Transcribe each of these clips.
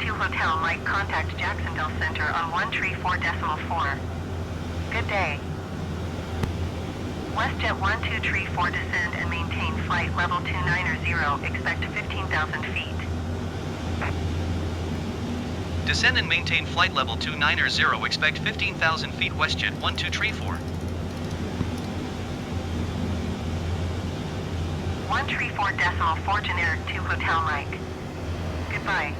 2 Hotel Mike, contact Jacksonville Center on 134.4. Good day. WestJet 1234 descend and maintain flight level 290, expect 15,000 feet. Descend and maintain flight level 290, expect 15,000 feet. WestJet 1234. 134.4 generic 2 Hotel Mike. Goodbye.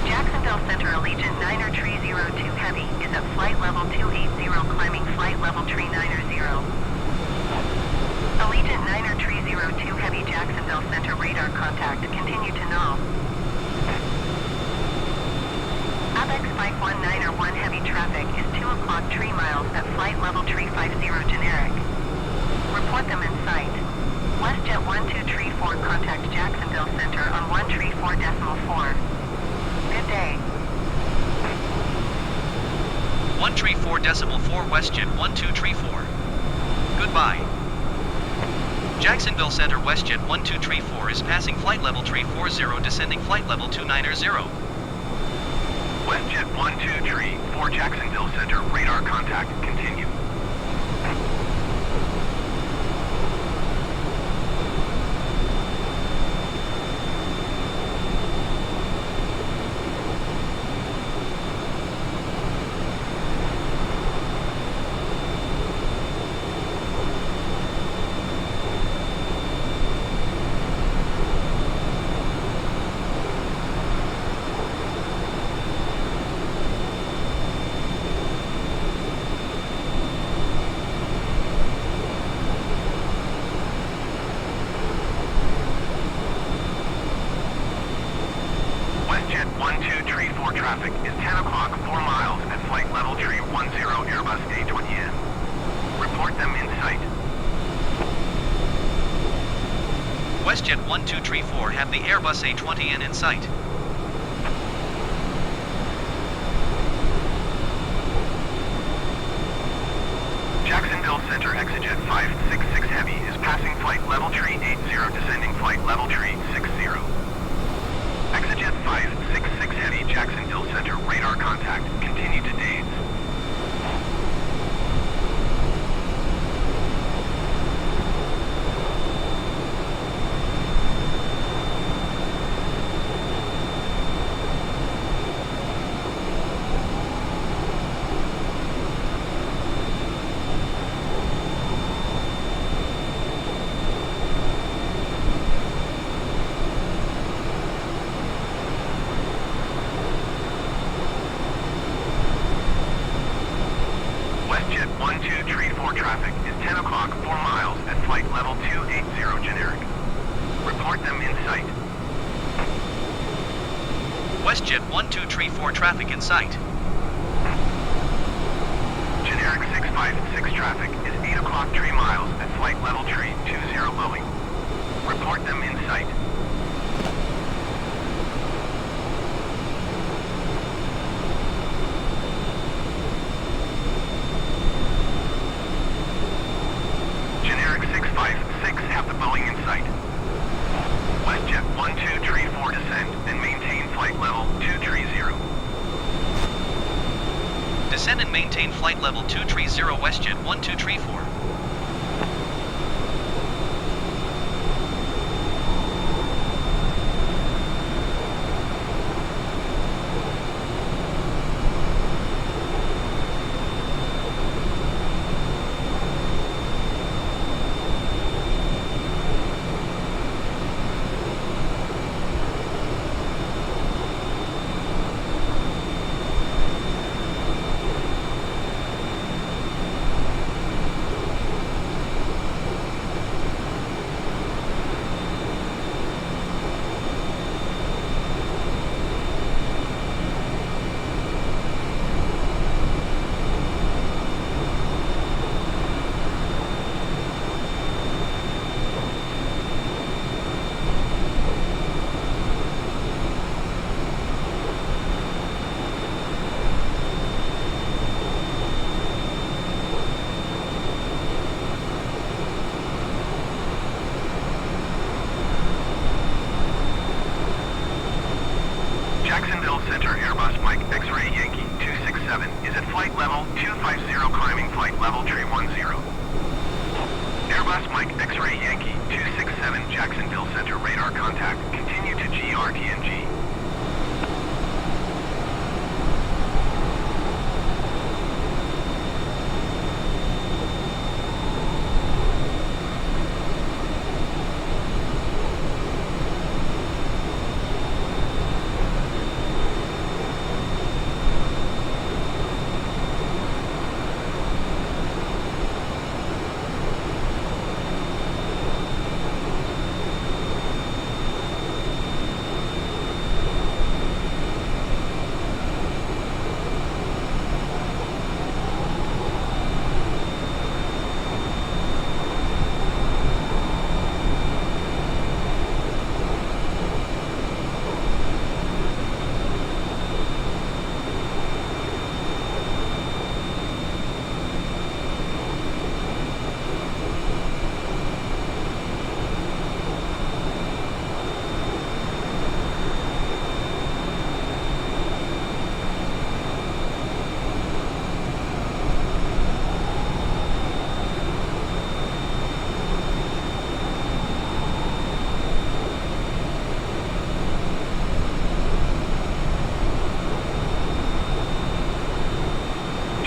Jacksonville Center Allegiant 9302 Heavy is at flight level 280, climbing flight level 390. Allegiant 9302 Heavy, Jacksonville Center radar contact, continue to null. ABEX 51901 Heavy traffic is 2 o'clock 3 miles at flight level 350 generic. Report them in sight. WestJet 1234 contact Jacksonville Center on 134.4. Good day. 134.4 WestJet 1234. Goodbye. Jacksonville Center WestJet 1234 is passing flight level 340, descending flight level 290. WestJet 1234 Jacksonville Center radar contact, continue. WestJet 1234 traffic is 10 o'clock 4 miles at flight level 310 Airbus A20N. Report them in sight. WestJet 1234 have the Airbus A20N in sight. Jacksonville Center Exejet 566 Heavy is passing flight level 380, descending flight level 360. Exejet 566 Heavy, Jacksonville Center radar contact, continue to Dades. WestJet 1234 traffic is 10 o'clock 4 miles at flight level 280 generic. Report them in sight. WestJet 1234 traffic in sight. Generic 656 traffic is 8 o'clock 3 miles at flight level 320 Boeing. Report them in sight. Generic 656 have the Boeing in sight. WestJet 1234 descend and maintain flight level 230. Descend and maintain flight level 230 WestJet 1234. level tree 10. Airbus Mike X-Ray Yankee 267 Jacksonville Center radar contact. Continue to GRTNG.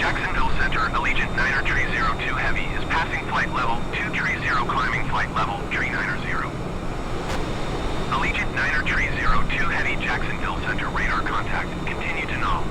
Jacksonville Center, Allegiant Niner Tree 02 Heavy is passing flight level 230, climbing flight level Tree Niner 0. Allegiant Niner Tree 02 Heavy, Jacksonville Center radar contact. Continue to null.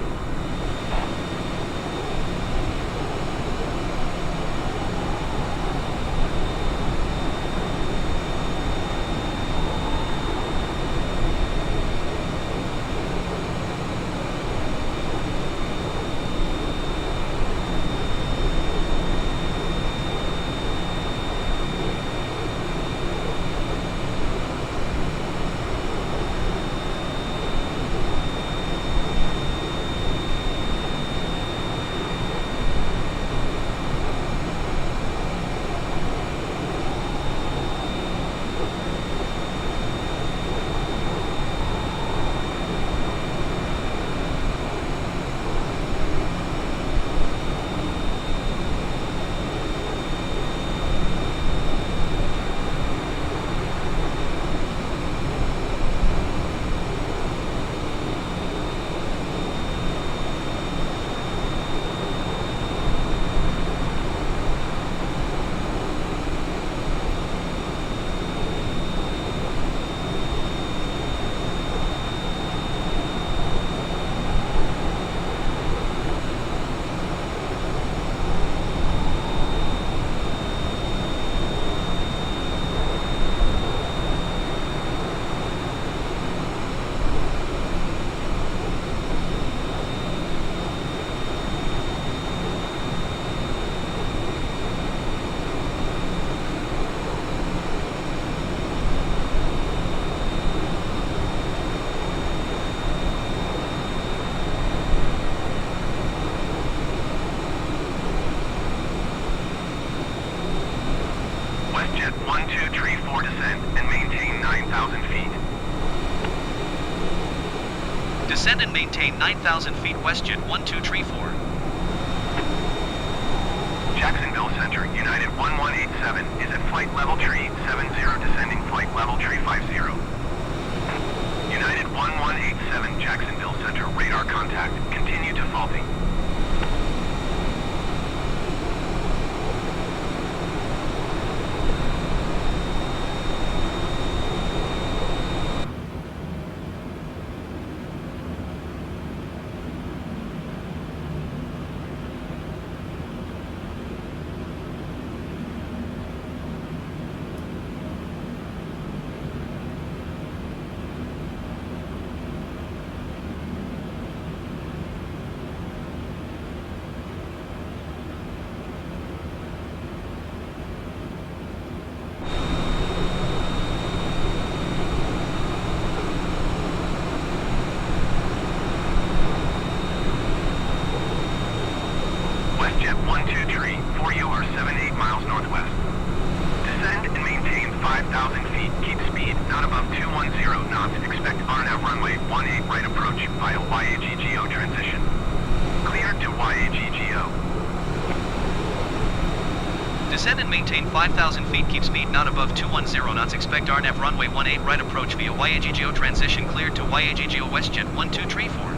WestJet 1234 descend and maintain 9,000 feet. Descend and maintain 9,000 feet. WestJet 1234. Jacksonville Center, United 1187 is at flight level tree 70, descending flight level tree 50. United 1187 Jacksonville Center radar contact. Continue defaulting. Descend and maintain 5,000 feet. Keep speed not above 210 knots. Expect RNAV runway 18 right approach via YAGGO. Transition cleared to YAGGO WestJet 1234.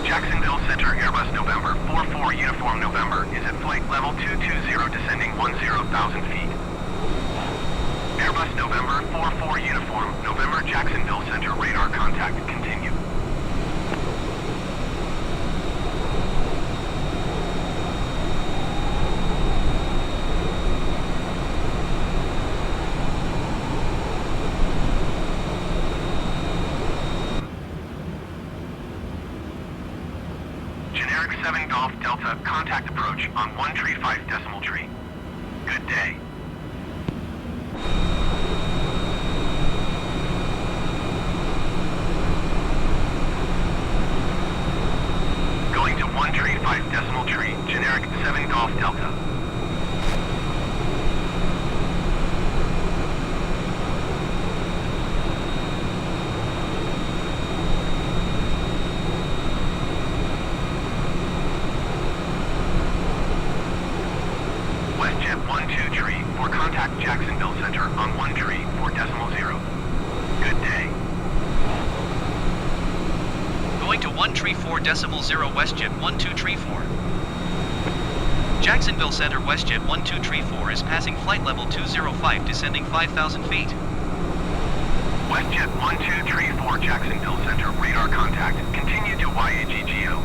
Jacksonville Center, Airbus November 44 Uniform November is at flight level 220 descending 10,000 feet. Airbus November 44 Uniform November Jacksonville Center radar contact continue. Generic 7 Golf Delta, contact approach on 135 decimal tree. Good day. Going to 135 decimal tree, generic 7 Golf Delta. WestJet 12 tree for contact Jacksonville Center on 1 tree 4.0. Good day. Going to 134.0 WestJet 1234. Jacksonville Center WestJet 1234 is passing flight level 205 descending 5,000 feet. WestJet 1234 Jacksonville Center radar contact. Continue to YAGGO.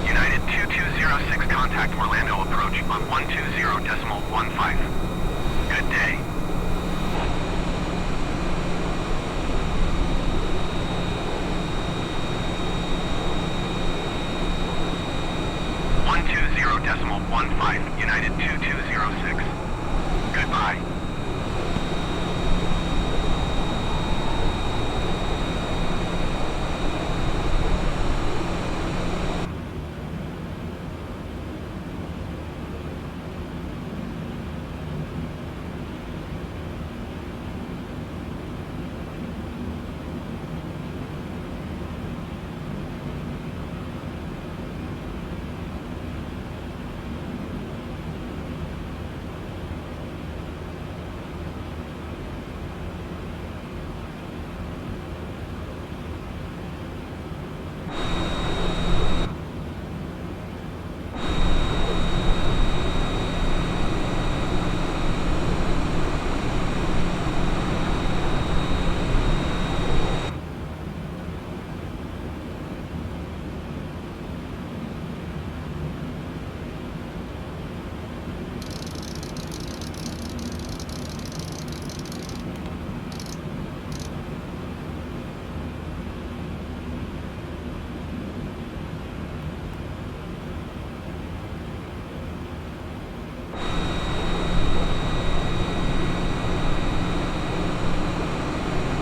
United 2206 contact Orlando approach on 120.15. Good day. United 2206. Goodbye.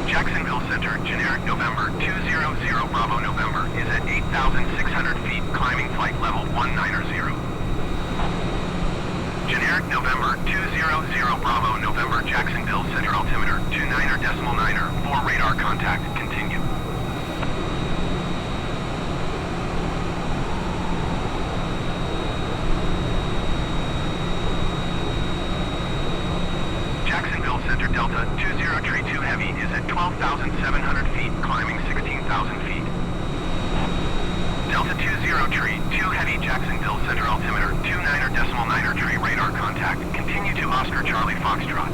Jacksonville Center, generic November 200 Bravo November is at 8,600 feet, climbing flight level 190. Generic November 200 Bravo November Jacksonville Center altimeter 29.9 for radar contact, continue. tree, 2 heavy Jacksonville Center altimeter, 29.9 tree radar contact. Continue to Oscar Charlie Foxtrot.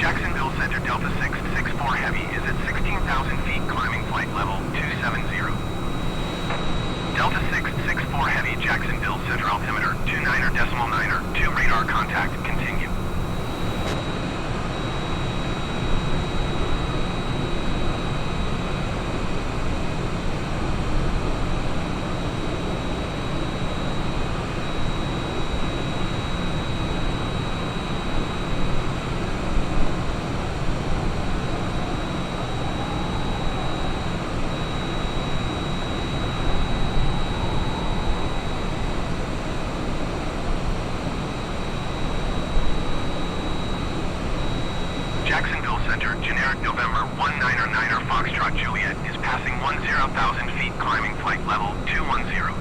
Jacksonville Center Delta 664 Heavy is at 16,000 feet climbing flight level 270. Delta 664 Heavy Jacksonville Center altimeter 29.9 2 radar contact. Continue. Jacksonville Center, generic November 199er Foxtrot Juliet is passing 10,000 feet climbing flight level 210.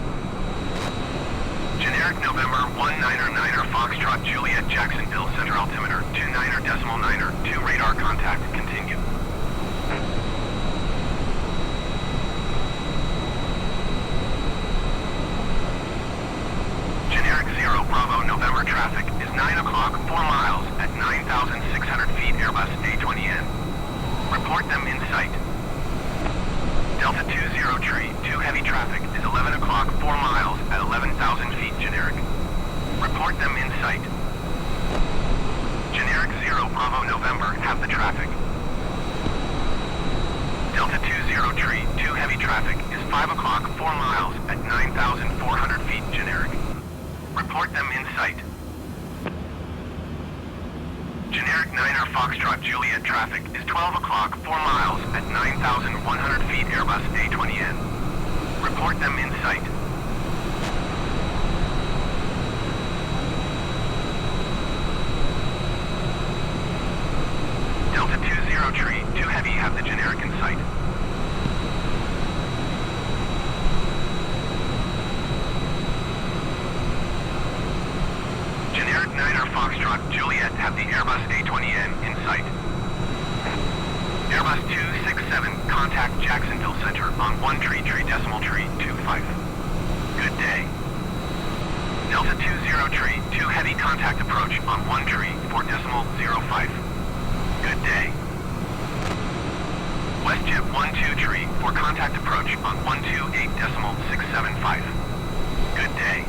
Generic November 199er Foxtrot Juliet Jacksonville Center altimeter 29.9 2 radar contact. Continue. Generic 0 Bravo November traffic is 9 o'clock 4 miles at 9,600 feet Airbus A20N. Report them in sight. Delta 20 Tree, 2 heavy traffic is 11 o'clock 4 miles at 11,000 feet generic. Report them in sight. Generic 0 Bravo November have the traffic. Delta 20 Tree, 2 heavy traffic is 5 o'clock 4 miles at 9,400 feet generic. Report them in sight. Generic 9er Foxtrot Juliet traffic is 12 o'clock 4 miles at 9,100 feet Airbus A20N. Report them in sight. Delta 20 Tree, 2 heavy have the generic in sight. Generic 9er Foxtrot Juliet have the Airbus A20N in sight. Airbus 267, contact Jacksonville Center on 1 tree decimal tree 25. Good day. Delta 20 tree, 2 heavy contact approach on 1 tree, 4.05. Good day. WestJet 12 tree, for contact approach on 128.675. Good day.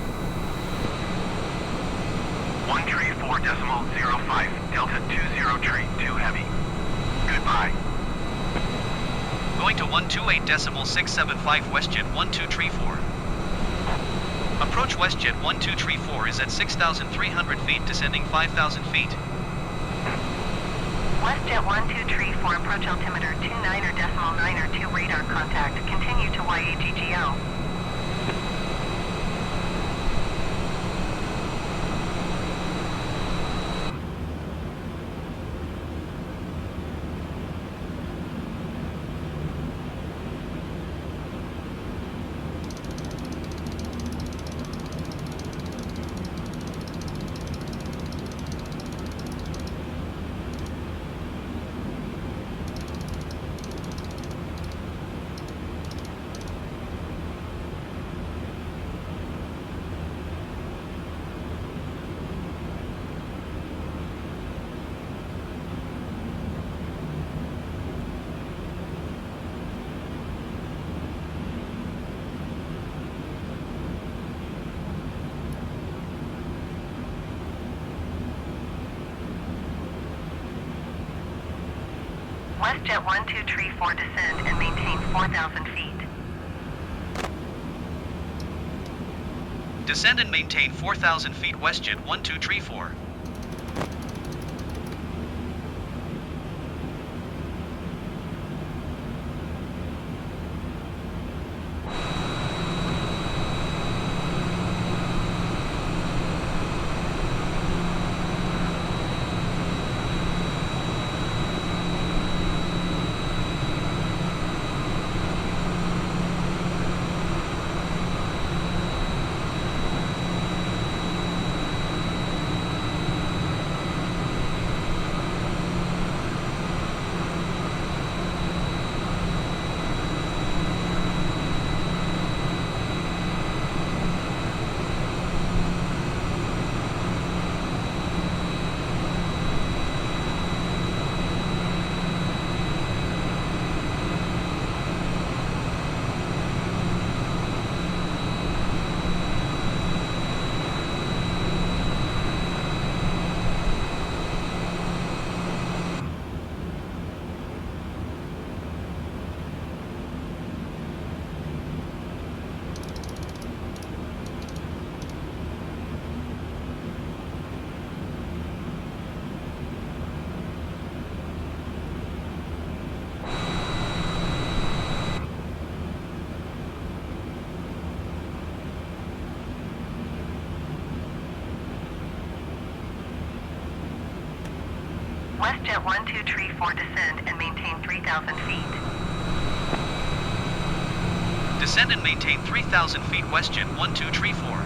1 tree, 4.05, Delta 20 tree, 2 heavy. Goodbye. Going to 128.675 WestJet 1234. Approach WestJet 1234 is at 6,300 feet, descending 5,000 feet. WestJet 1234, approach altimeter 29.92 radar contact. Continue to YAGGL. WestJet 1234, descend and maintain 4,000 feet. Descend and maintain 4,000 feet WestJet 1234. WestJet 1234, descend and maintain 3,000 feet. Descend and maintain 3,000 feet WestJet 1234.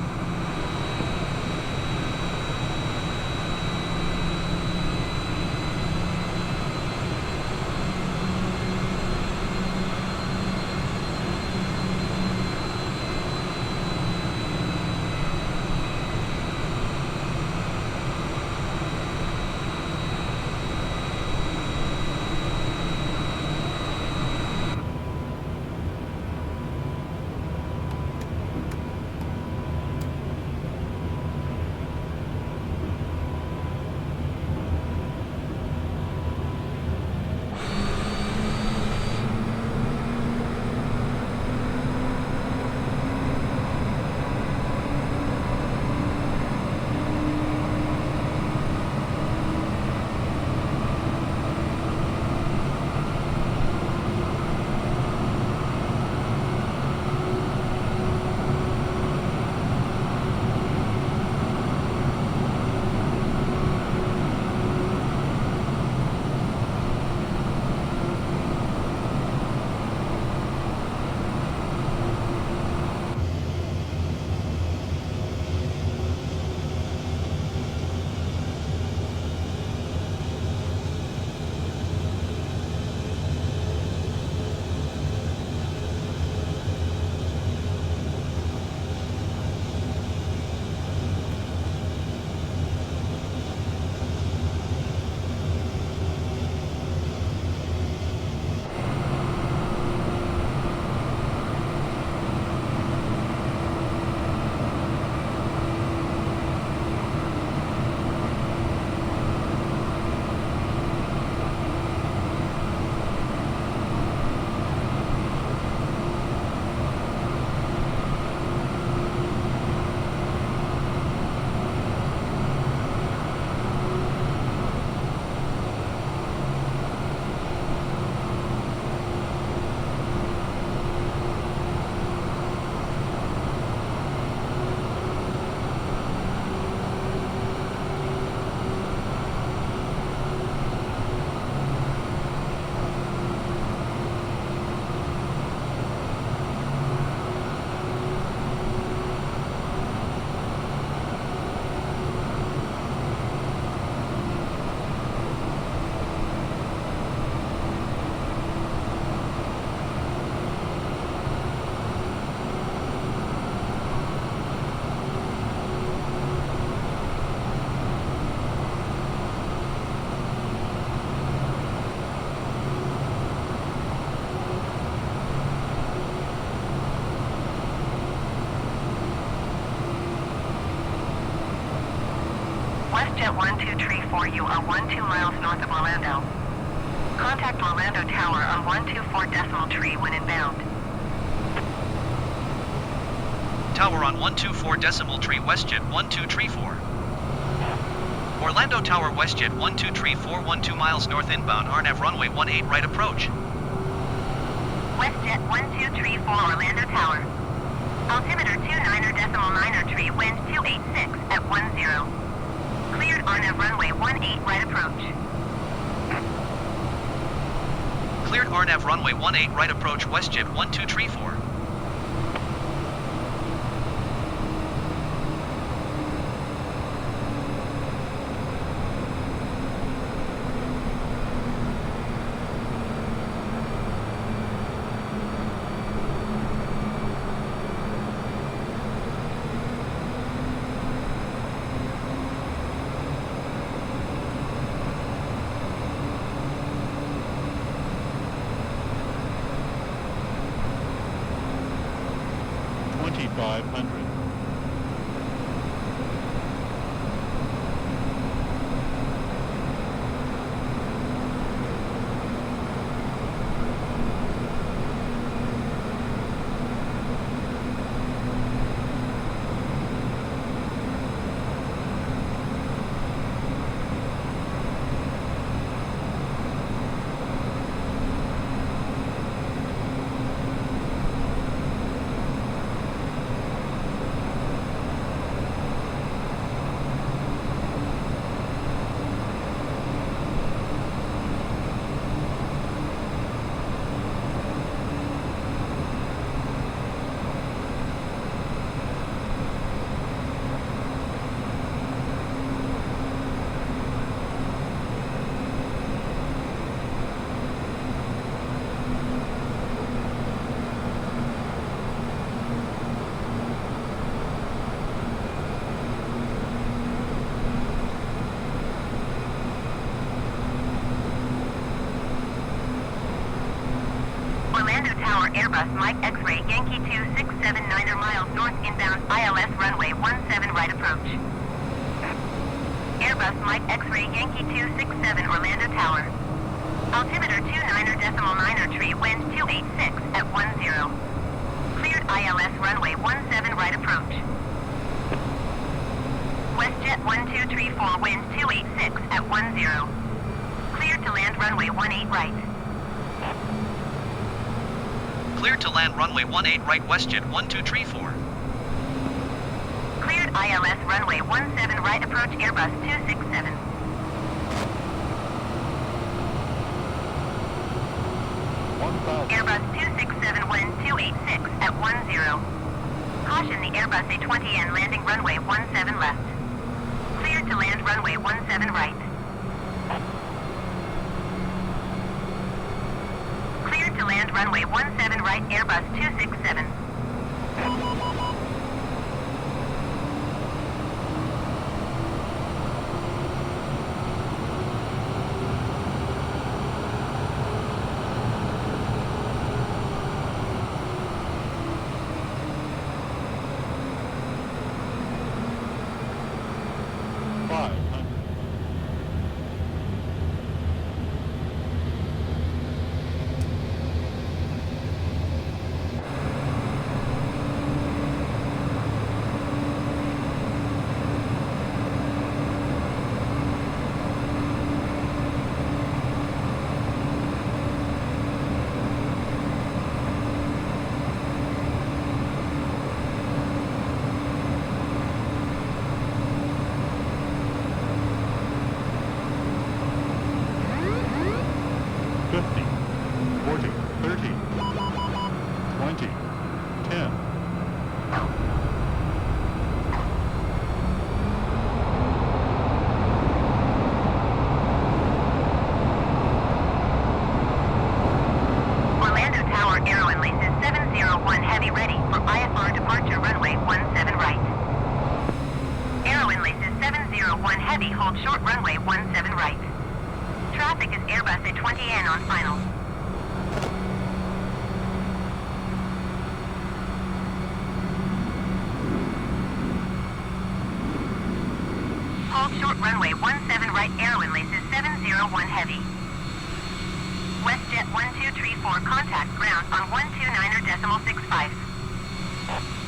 WestJet 1234, you are 12 miles north of Orlando. Contact Orlando Tower on 124.3 when inbound. Tower on 124.3 WestJet 1234. Orlando Tower WestJet 1234, 12 miles north inbound, RNAV runway 18 right approach. WestJet 1234 Orlando Tower. Altimeter 29.903, wind 286 at 10. Cleared RNAV runway 18 right approach. Cleared RNAV runway 18 right approach WestJet 1234. Orlando Tower Airbus Mike X-ray Yankee 2679 miles north inbound ILS runway 17 right approach. Airbus Mike X-ray Yankee 267 Orlando Tower. Altimeter 29.903, wind 286 at 10. Cleared ILS runway 17 right approach. WestJet 1234, wind 286 at 10. Cleared to land runway 18 right. Cleared to land runway 18 right WestJet 1234. Cleared ILS runway 17 right approach Airbus 267. Airbus 267 wind 286 at 10. Caution the Airbus A20N landing runway 17 left. Cleared to land runway 17 right. Cleared to land runway 17 right Airbus 267. hold short runway 17 right airwind laces 701 heavy. WestJet 1234 contact ground on 129.65.